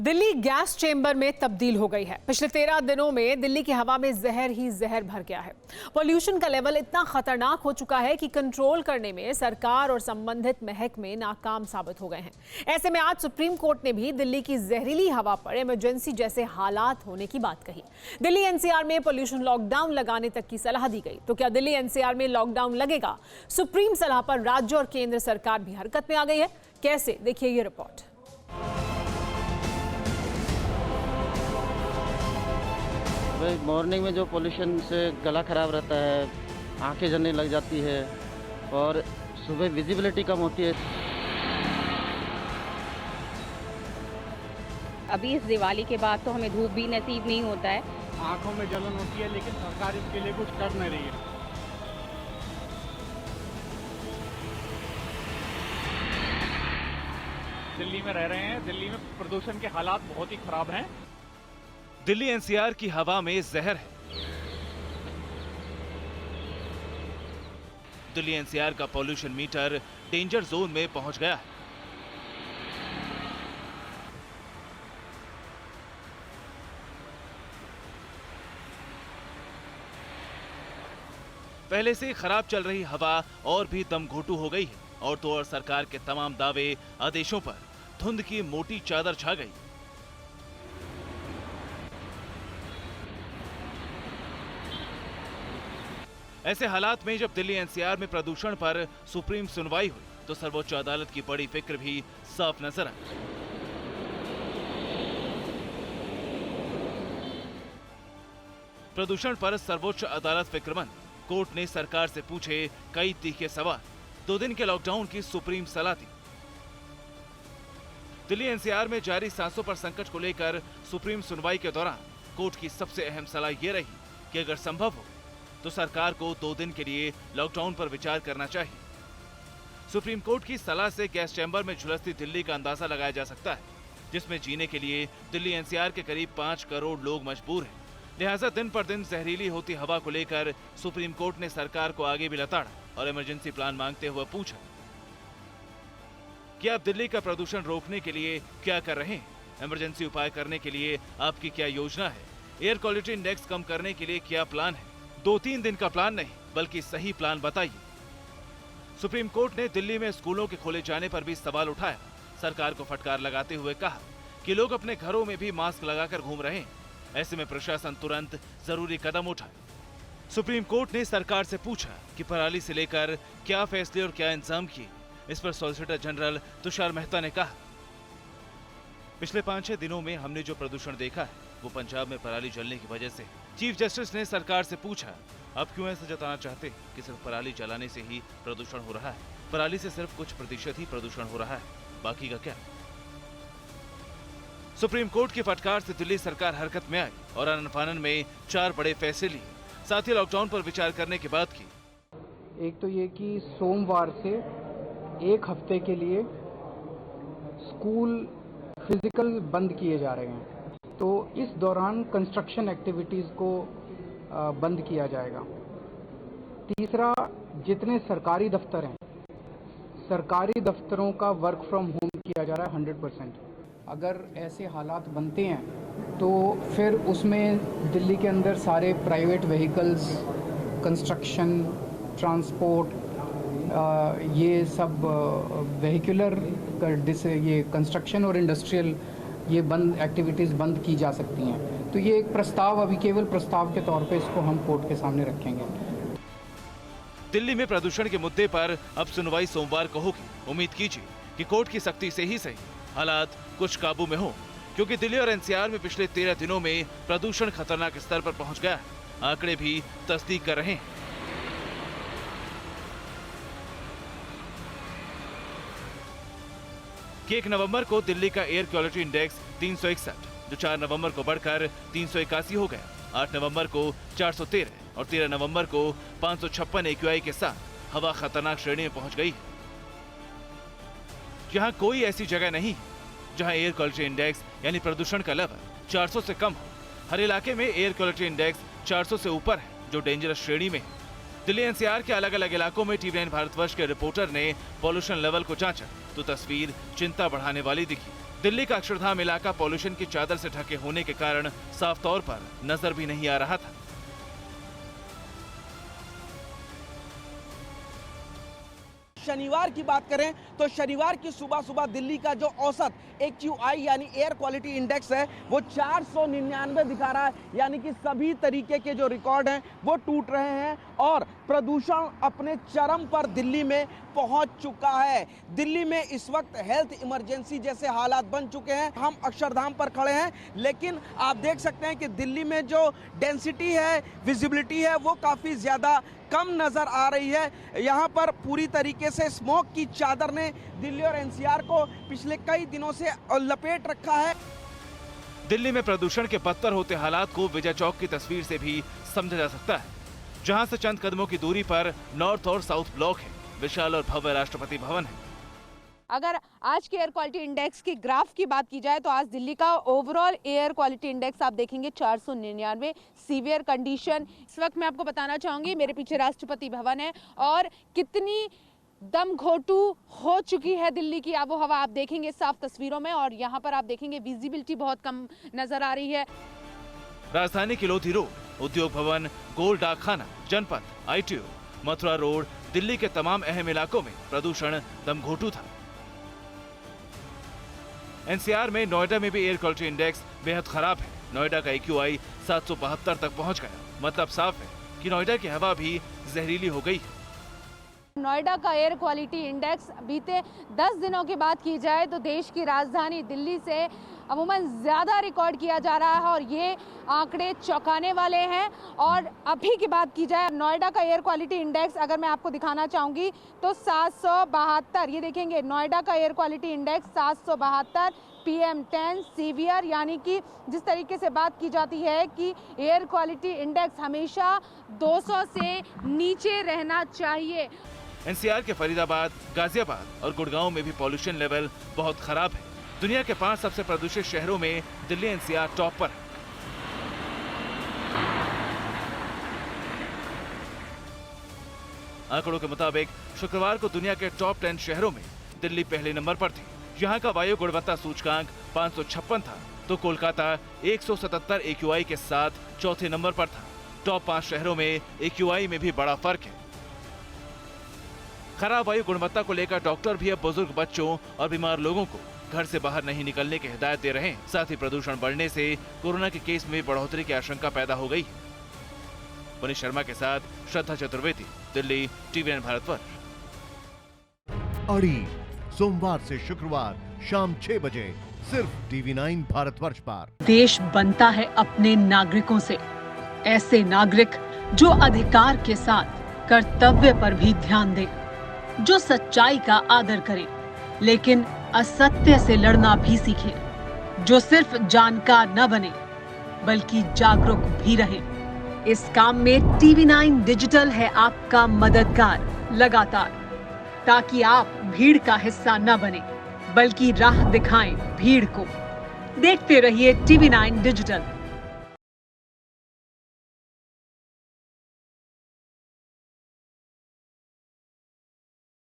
Delhi gas chamber में तब्दील हो गई है। पिछले 13 दिनों में दिल्ली की हवा में जहर ही जहर भर गया है। पॉल्यूशन का लेवल इतना खतरनाक हो चुका है कि कंट्रोल करने में सरकार और संबंधित महकमे नाकाम साबित हो गए हैं। ऐसे में आज सुप्रीम कोर्ट ने भी दिल्ली की जहरीली हवा पर इमरजेंसी जैसे हालात होने की बात कही। दिल्ली एनसीआर में पॉल्यूशन लॉकडाउन लगाने तक की सलाह दी गई। तो क्या दिल्ली एनसीआर में लॉकडाउन लगेगा? सुप्रीम सलाह पर राज्य और केंद्र सरकार भी हरकत में आ गई है। कैसे, देखिए ये रिपोर्ट। भाई मॉर्निंग में जो पोल्यूशन से गला ख़राब रहता है, आंखें जलने लग जाती है और सुबह विजिबिलिटी कम होती है। अभी इस दिवाली के बाद तो हमें धूप भी नसीब नहीं होता है। आंखों में जलन होती है, लेकिन सरकार इसके लिए कुछ कर नहीं रही है। दिल्ली में रह रहे हैं, दिल्ली में प्रदूषण के हालात बहुत ही खराब हैं। दिल्ली एनसीआर की हवा में जहर है। दिल्ली एनसीआर का पॉल्यूशन मीटर डेंजर जोन में पहुंच गया है। पहले से खराब चल रही हवा और भी दमघोटू हो गई है और तो और सरकार के तमाम दावे आदेशों पर धुंध की मोटी चादर छा गई। ऐसे हालात में जब दिल्ली एनसीआर में प्रदूषण पर सुप्रीम सुनवाई हुई तो सर्वोच्च अदालत की बड़ी फिक्र भी साफ नजर आई। प्रदूषण पर सर्वोच्च अदालत फिक्रमंद। कोर्ट ने सरकार से पूछे कई तीखे सवाल। 2 दिन के लॉकडाउन की सुप्रीम सलाह दी। दिल्ली एनसीआर में जारी सांसों पर संकट को लेकर सुप्रीम सुनवाई के दौरान कोर्ट की सबसे अहम सलाह यह रही कि अगर संभव हो तो सरकार को 2 दिन के लिए लॉकडाउन पर विचार करना चाहिए। सुप्रीम कोर्ट की सलाह से गैस चैम्बर में झुलसती दिल्ली का अंदाजा लगाया जा सकता है, जिसमें जीने के लिए दिल्ली एनसीआर के करीब 5 करोड़ लोग मजबूर हैं। लिहाजा दिन पर दिन जहरीली होती हवा को लेकर सुप्रीम कोर्ट ने सरकार को आगे भी लताड़ा और इमरजेंसी प्लान मांगते हुए पूछा कि आप दिल्ली का प्रदूषण रोकने के लिए क्या कर रहे हैं? इमरजेंसी उपाय करने के लिए आपकी क्या योजना है? एयर क्वालिटी इंडेक्स कम करने के लिए क्या प्लान है? 2-3 दिन का प्लान नहीं, बल्कि सही प्लान बताइए। सुप्रीम कोर्ट ने दिल्ली में स्कूलों के खोले जाने पर भी सवाल उठाया। सरकार को फटकार लगाते हुए कहा कि लोग अपने घरों में भी मास्क लगाकर घूम रहे हैं। ऐसे में प्रशासन तुरंत जरूरी कदम उठाए। सुप्रीम कोर्ट ने सरकार से पूछा कि पराली से लेकर क्या फैसले और क्या इंतजाम किए। इस पर सॉलिसिटर जनरल तुषार मेहता ने कहा, पिछले 5-6 दिनों में हमने जो प्रदूषण देखा है वो पंजाब में पराली जलने की वजह से। चीफ जस्टिस ने सरकार से पूछा, अब क्यों ऐसा जताना चाहते कि सिर्फ पराली जलाने से ही प्रदूषण हो रहा है? पराली से सिर्फ कुछ प्रतिशत ही प्रदूषण हो रहा है, बाकी का क्या? सुप्रीम कोर्ट की फटकार से दिल्ली सरकार हरकत में आई और आनन फानन में 4 बड़े फैसले लिए। साथ ही लॉकडाउन पर विचार करने की बात की। एक तो ये कि सोमवार से 1 हफ्ते के लिए स्कूल फिजिकल बंद किए जा रहे हैं, तो इस दौरान कंस्ट्रक्शन एक्टिविटीज़ को बंद किया जाएगा। तीसरा, जितने सरकारी दफ्तर हैं, सरकारी दफ्तरों का वर्क फ्रॉम होम किया जा रहा है 100%। अगर ऐसे हालात बनते हैं तो फिर उसमें दिल्ली के अंदर सारे प्राइवेट व्हीकल्स, कंस्ट्रक्शन, ट्रांसपोर्ट, ये सब वेहिकुलर ये कंस्ट्रक्शन और इंडस्ट्रियल ये बंद एक्टिविटीज़ बंद की जा सकती हैं। तो ये एक प्रस्ताव, अभी केवल प्रस्ताव के तौर पे इसको हम कोर्ट के सामने रखेंगे। दिल्ली में प्रदूषण के मुद्दे पर अब सुनवाई सोमवार को होगी। उम्मीद कीजिए कि कोर्ट की सख्ती से ही सही हालात कुछ काबू में हो, क्योंकि दिल्ली और एनसीआर में पिछले 13 दिनों में प्रदूषण खतरनाक स्तर पर पहुंच गया है। आंकड़े भी तस्दीक कर रहे हैं। कि 1 नवंबर को दिल्ली का एयर क्वालिटी इंडेक्स 361, जो 4 नवंबर को बढ़कर 381 हो गया। 8 नवंबर को 413 और 13 नवंबर को 556 AQI के साथ हवा खतरनाक श्रेणी में पहुंच गई है। यहां कोई ऐसी जगह नहीं जहां एयर क्वालिटी इंडेक्स यानी प्रदूषण का लेवल 400 से कम हो। हर इलाके में एयर क्वालिटी इंडेक्स 400 से ऊपर है, जो डेंजरस श्रेणी में है। दिल्ली एनसीआर के अलग अलग इलाकों में टीवी9 भारतवर्ष के रिपोर्टर ने पॉल्यूशन लेवल को जांचा तो तस्वीर चिंता बढ़ाने वाली दिखी। दिल्ली का अक्षरधाम इलाका पॉल्यूशन की चादर से ढके होने के कारण साफ तौर पर नजर भी नहीं आ रहा था। शनिवार की बात करें तो शनिवार की सुबह सुबह दिल्ली का जो औसत AQI यानी एयर क्वालिटी इंडेक्स है वो 499 दिखा रहा है, यानी कि सभी तरीके के जो रिकॉर्ड हैं वो टूट रहे हैं और प्रदूषण अपने चरम पर दिल्ली में पहुंच चुका है। दिल्ली में इस वक्त हेल्थ इमरजेंसी जैसे हालात बन चुके हैं। हम अक्षरधाम पर खड़े हैं, लेकिन आप देख सकते हैं कि दिल्ली में जो डेंसिटी है, विजिबिलिटी है, वो काफ़ी ज़्यादा कम नज़र आ रही है। यहाँ पर पूरी तरीके से स्मोक की चादर ने दिल्ली और NCR को पिछले कई दिनों से लपेट रखा है। दिल्ली में प्रदूषण के बदतर होते हालात को विजय चौक की तस्वीर से भी समझा जा सकता है, जहां से चंद कदमों की दूरी पर नॉर्थ और साउथ ब्लॉक है, विशाल और भव्य राष्ट्रपति भवन है। अगर आज के एयर क्वालिटी इंडेक्स की ग्राफ की बात की जाए तो आज दिल्ली का ओवरऑल एयर क्वालिटी इंडेक्स आप देखेंगे 499, सीवियर कंडीशन। इस वक्त मैं आपको बताना चाहूँगी, मेरे पीछे राष्ट्रपति भवन है और कितनी दम घोटू हो चुकी है दिल्ली की आबो हवा आप देखेंगे साफ तस्वीरों में, और यहाँ पर आप देखेंगे विजिबिलिटी बहुत कम नजर आ रही है। राजधानी की लोधी रोड, उद्योग भवन, गोल डाकखाना, जनपथ, ITO, मथुरा रोड, दिल्ली के तमाम अहम इलाकों में प्रदूषण दमघोटू था। NCR में नोएडा में भी एयर क्वालिटी इंडेक्स बेहद खराब है। नोएडा का AQI 772 तक पहुंच गया। मतलब साफ है कि नोएडा की हवा भी जहरीली हो गई है। नोएडा का एयर क्वालिटी इंडेक्स बीते 10 दिनों की बात की जाए तो देश की राजधानी दिल्ली से अमूमन ज़्यादा रिकॉर्ड किया जा रहा है और ये आंकड़े चौंकाने वाले हैं। और अभी की बात की जाए नोएडा का एयर क्वालिटी इंडेक्स अगर मैं आपको दिखाना चाहूँगी तो 772, ये देखेंगे नोएडा का air quality index 772, PM10 severe, यानी कि जिस तरीके से बात की जाती है कि एयर क्वालिटी इंडेक्स हमेशा 200 से नीचे रहना चाहिए। NCR के फरीदाबाद, गाजियाबाद और गुड़गांव में भी पॉल्यूशन लेवल बहुत खराब है। दुनिया के 5 सबसे प्रदूषित शहरों में दिल्ली NCR टॉप पर है। आंकड़ों के मुताबिक शुक्रवार को दुनिया के टॉप 10 शहरों में दिल्ली पहले नंबर पर थी। यहाँ का वायु गुणवत्ता सूचकांक 556 था, तो कोलकाता 177 AQI के साथ चौथे नंबर पर था। टॉप 5 शहरों में AQI में भी बड़ा फर्क है। खराब वायु गुणवत्ता को लेकर डॉक्टर भी अब बुजुर्ग बच्चों और बीमार लोगों को घर से बाहर नहीं निकलने की हिदायत दे रहे हैं। साथ ही प्रदूषण बढ़ने से कोरोना के केस में बढ़ोतरी की आशंका पैदा हो गई है। पुनीत शर्मा के साथ श्रद्धा चतुर्वेदी, दिल्ली, TVN भारतवर्ष। अड़ी सोमवार से शुक्रवार शाम 6 बजे सिर्फ TV9 भारतवर्ष पर। देश बनता है अपने नागरिकों से, ऐसे नागरिक जो अधिकार के साथ कर्तव्य पर भी ध्यान दें, जो सच्चाई का आदर करें लेकिन असत्य से लड़ना भी सीखे, जो सिर्फ जानकार न बने बल्कि जागरूक भी रहे। इस काम में TV9 डिजिटल है आपका मददगार लगातार, ताकि आप भीड़ का हिस्सा न बने बल्कि राह दिखाएं भीड़ को। देखते रहिए TV9 डिजिटल।